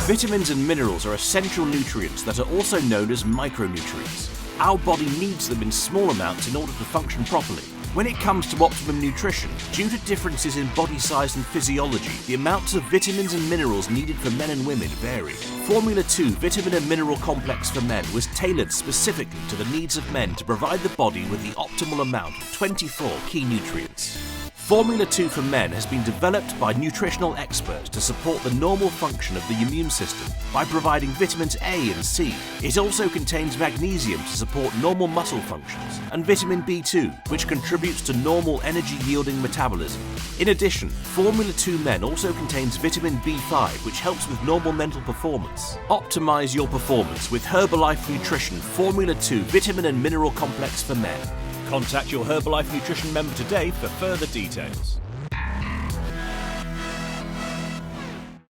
Vitamins and minerals are essential nutrients that are also known as micronutrients. Our body needs them in small amounts in order to function properly. When it comes to optimum nutrition, due to differences in body size and physiology, the amounts of vitamins and minerals needed for men and women vary. Formula 2 Vitamin and Mineral Complex for Men was tailored specifically to the needs of men to provide the body with the optimal amount of 24 key nutrients. Formula 2 for Men has been developed by nutritional experts to support the normal function of the immune system by providing vitamins A and C. It also contains magnesium to support normal muscle functions and vitamin B2, which contributes to normal energy-yielding metabolism. In addition, Formula 2 Men also contains vitamin B5, which helps with normal mental performance. Optimize your performance with Herbalife Nutrition Formula 2 Vitamin and Mineral Complex for Men. Contact your Herbalife Nutrition member today for further details.